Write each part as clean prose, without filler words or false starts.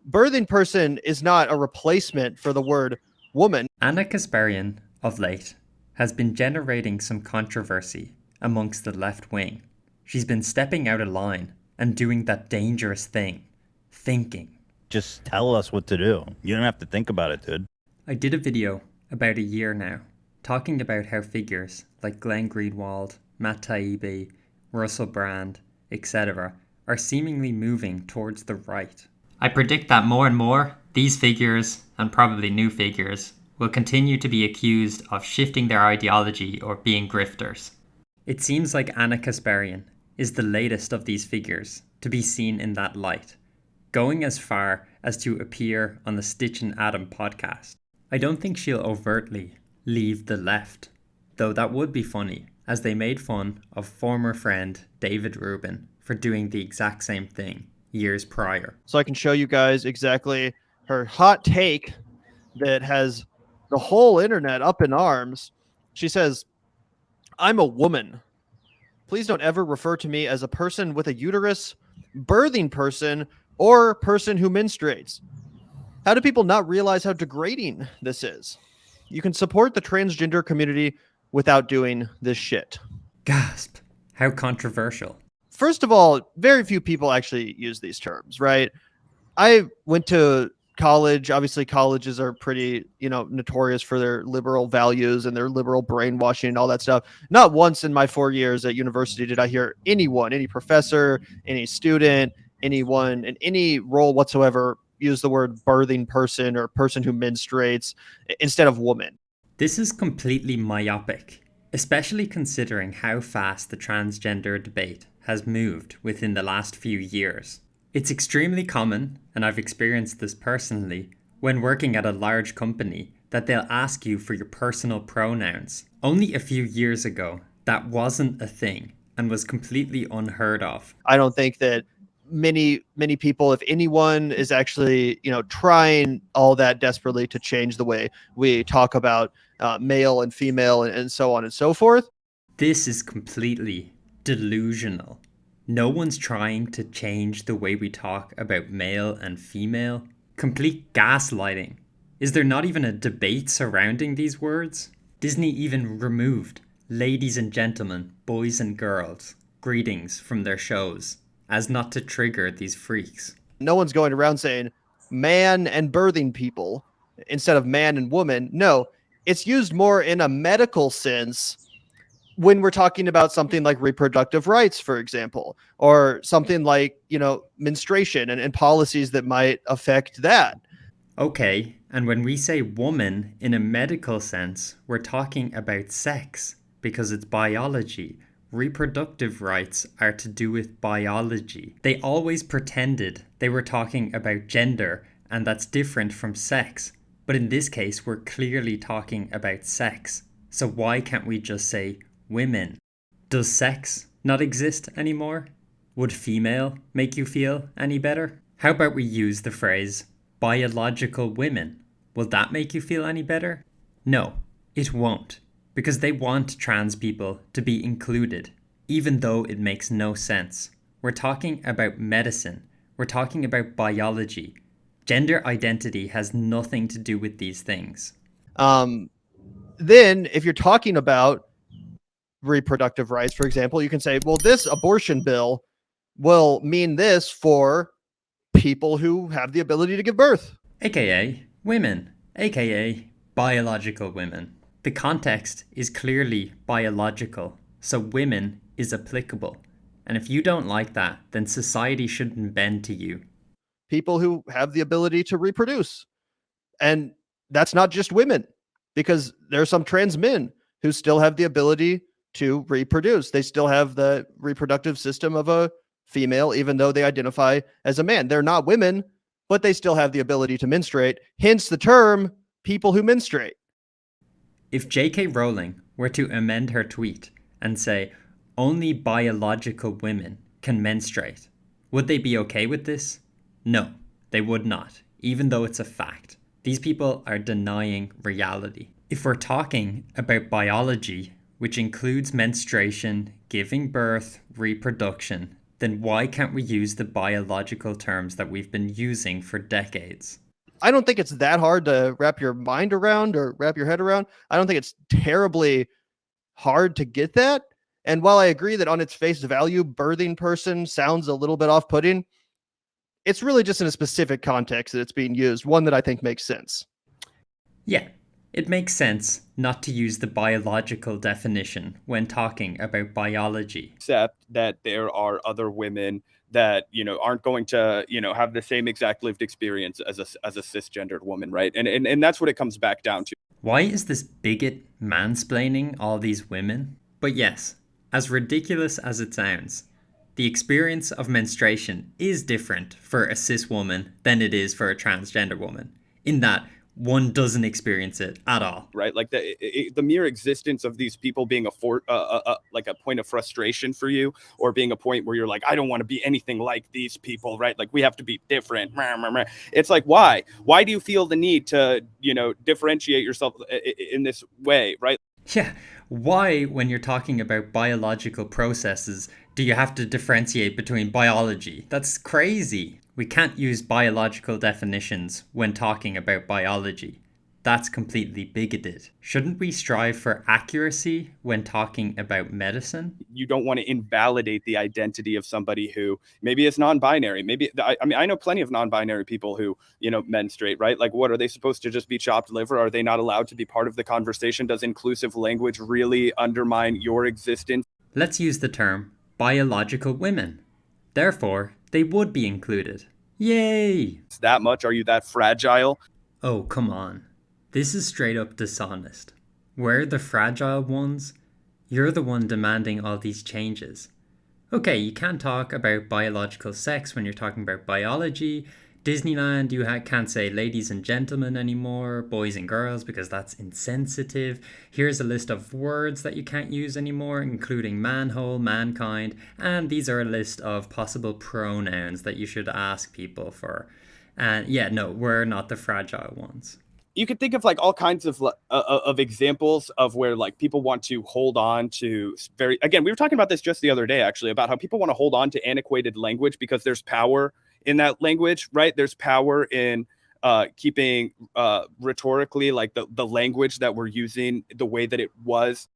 birthing person is not a replacement for the word woman. Anna Kasparian, of late, has been generating some controversy amongst the left wing. She's been stepping out of line and doing that dangerous thing, thinking. Just tell us what to do. You don't have to think about it, dude. I did a video about a year now, talking about how figures like Glenn Greenwald, Matt Taibbi, Russell Brand, etc. are seemingly moving towards the right. I predict that more and more, these figures, and probably new figures, will continue to be accused of shifting their ideology or being grifters. It seems like Anna Kasparian is the latest of these figures to be seen in that light, going as far as to appear on the Stitch and Adam podcast. I don't think she'll overtly leave the left, though that would be funny, as they made fun of former friend David Rubin for doing the exact same thing years prior. So I can show you guys exactly her hot take that has the whole internet up in arms. She says, "I'm a woman. Please don't ever refer to me as a person with a uterus, birthing person, or person who menstruates. How do people not realize how degrading this is? You can support the transgender community without doing this shit." Gasp! How controversial. First of all, very few people actually use these terms, right? I went to college. Obviously, colleges are pretty, notorious for their liberal values and their liberal brainwashing and all that stuff. Not once in my 4 years at university did I hear anyone, any professor, any student, anyone in any role whatsoever use the word birthing person or person who menstruates instead of woman. This is completely myopic, especially considering how fast the transgender debate has moved within the last few years. It's extremely common, and I've experienced this personally, when working at a large company, that they'll ask you for your personal pronouns. Only a few years ago, that wasn't a thing and was completely unheard of. I don't think that many people, if anyone, is actually trying all that desperately to change the way we talk about male and female and so on and so forth. This is completely delusional. No one's trying to change the way we talk about male and female. Complete gaslighting. Is there not even a debate surrounding these words? Disney even removed ladies and gentlemen, boys and girls, greetings from their shows, as not to trigger these freaks. No one's going around saying man and birthing people instead of man and woman. No, it's used more in a medical sense when we're talking about something like reproductive rights, for example, or something like, menstruation and policies that might affect that. Okay, and when we say woman in a medical sense, we're talking about sex because it's biology. Reproductive rights are to do with biology. They always pretended they were talking about gender, and that's different from sex. But in this case, we're clearly talking about sex. So why can't we just say women? Does sex not exist anymore? Would female make you feel any better? How about we use the phrase biological women? Will that make you feel any better? No, it won't, because they want trans people to be included, even though it makes no sense. We're talking about medicine. We're talking about biology. Gender identity has nothing to do with these things. Then if you're talking about reproductive rights, for example, you can say, well, this abortion bill will mean this for people who have the ability to give birth. AKA women, AKA biological women. The context is clearly biological, so women is applicable. And if you don't like that, then society shouldn't bend to you. People who have the ability to reproduce. And that's not just women, because there are some trans men who still have the ability to reproduce. They still have the reproductive system of a female, even though they identify as a man. They're not women, but they still have the ability to menstruate, hence the term people who menstruate. If J.K. Rowling were to amend her tweet and say, only biological women can menstruate, would they be okay with this? No, they would not, even though it's a fact. These people are denying reality. If we're talking about biology, which includes menstruation, giving birth, reproduction, then why can't we use the biological terms that we've been using for decades? I don't think it's that hard to wrap your mind around or wrap your head around. I don't think it's terribly hard to get that. And while I agree that on its face value, birthing person sounds a little bit off putting, it's really just in a specific context that it's being used, one that I think makes sense. Yeah, it makes sense not to use the biological definition when talking about biology. Accept that there are other women that aren't going to have the same exact lived experience as a cisgendered woman, right? And that's what it comes back down to. Why is this bigot mansplaining all these women? But yes, as ridiculous as it sounds, the experience of menstruation is different for a cis woman than it is for a transgender woman, in that one doesn't experience it at all. Right, like the mere existence of these people being like a point of frustration for you, or being a point where you're like, I don't want to be anything like these people, right? Like we have to be different. It's like, why do you feel the need to differentiate yourself in this way, right? Yeah, why, when you're talking about biological processes, do you have to differentiate between biology? That's crazy. We can't use biological definitions when talking about biology. That's completely bigoted. Shouldn't we strive for accuracy when talking about medicine? You don't want to invalidate the identity of somebody who maybe is non-binary. Maybe, I mean, I know plenty of non-binary people who, menstruate, right? Like, what, are they supposed to just be chopped liver? Are they not allowed to be part of the conversation? Does inclusive language really undermine your existence? Let's use the term biological women. Therefore, they would be included. Yay! It's that much? Are you that fragile? Oh, come on. This is straight up dishonest. We're the fragile ones. You're the one demanding all these changes. Okay, you can't talk about biological sex when you're talking about biology. Disneyland, you can't say ladies and gentlemen anymore, boys and girls, because that's insensitive. Here's a list of words that you can't use anymore, including manhole, mankind, and these are a list of possible pronouns that you should ask people for. And yeah, no, we're not the fragile ones. You could think of like all kinds of examples of where like people want to hold on to again, we were talking about this just the other day, actually, about how people want to hold on to antiquated language because there's power in that language, right? There's power in keeping rhetorically like the language that we're using the way that it was.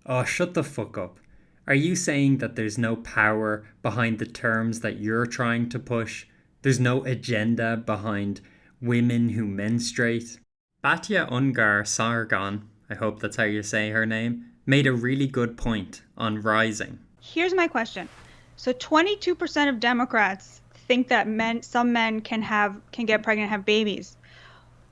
Oh, shut the fuck up. Are you saying that there's no power behind the terms that you're trying to push? There's no agenda behind women who menstruate? Batya Ungar Sargon, I hope that's how you say her name, made a really good point on rising. Here's my question. So 22% of Democrats think that some men can get pregnant and have babies.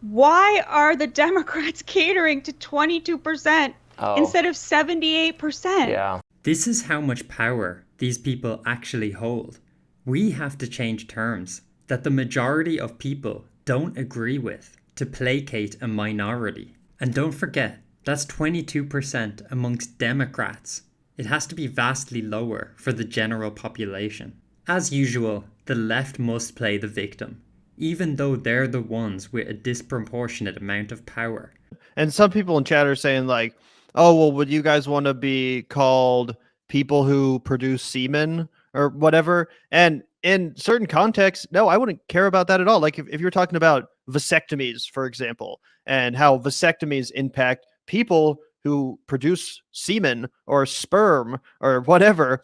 Why are the Democrats catering to 22% instead of 78%? Yeah. This is how much power these people actually hold. We have to change terms that the majority of people don't agree with to placate a minority. And don't forget, that's 22% amongst Democrats. It has to be vastly lower for the general population. As usual, the left must play the victim, even though they're the ones with a disproportionate amount of power. And some people in chat are saying like, oh, well, would you guys want to be called people who produce semen or whatever? And in certain contexts, no, I wouldn't care about that at all. Like if you're talking about vasectomies, for example, and how vasectomies impact people who produce semen or sperm or whatever,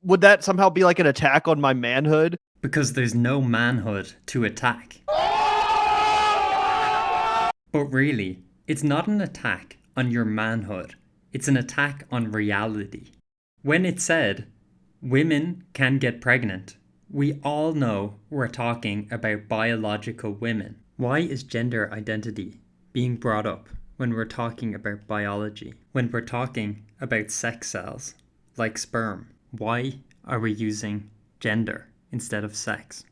would that somehow be like an attack on my manhood? Because there's no manhood to attack. But really, it's not an attack on your manhood. It's an attack on reality. When it's said, women can get pregnant, we all know we're talking about biological women. Why is gender identity being brought up when we're talking about biology? When we're talking about sex cells, like sperm? Why are we using gender instead of sex?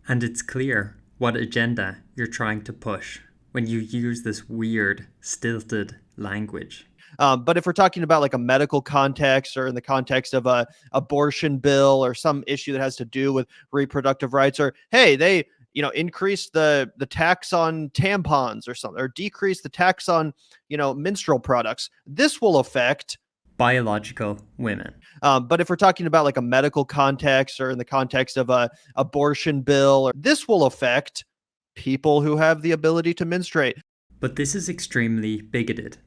And it's clear what agenda you're trying to push when you use this weird, stilted language. But if we're talking about like a medical context or in the context of a abortion bill or some issue that has to do with reproductive rights, or hey, they increase the tax on tampons or something, or decrease the tax on menstrual products, this will affect biological women. But if we're talking about like a medical context or in the context of a abortion bill, this will affect people who have the ability to menstruate. But this is extremely bigoted,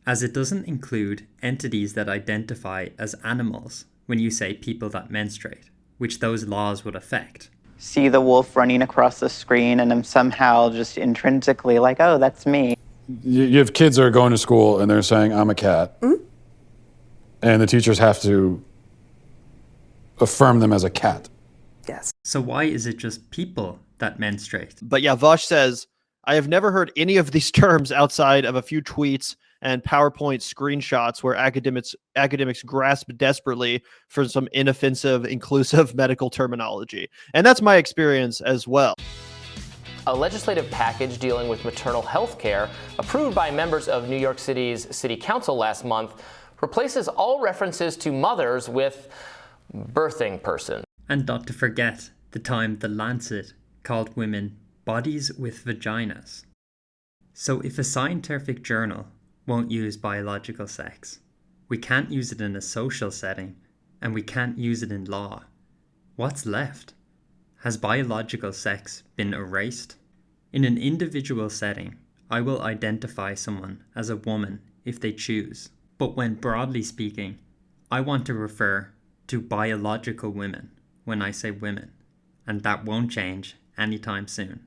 as it doesn't include entities that identify as animals when you say people that menstruate, which those laws would affect. See the wolf running across the screen and I'm somehow just intrinsically like, oh, that's me. You have kids that are going to school and they're saying, I'm a cat. Mm-hmm. And the teachers have to affirm them as a cat. Yes. So why is it just people that menstruate? But yeah, Vosh says, I have never heard any of these terms outside of a few tweets and PowerPoint screenshots where academics grasp desperately for some inoffensive, inclusive medical terminology. And that's my experience as well. A legislative package dealing with maternal health care, approved by members of New York City's City Council last month, replaces all references to mothers with birthing person. And not to forget the time The Lancet called women bodies with vaginas. So if a scientific journal won't use biological sex, we can't use it in a social setting, and we can't use it in law, what's left? Has biological sex been erased? In an individual setting, I will identify someone as a woman if they choose. But when broadly speaking, I want to refer to biological women when I say women, and that won't change anytime soon.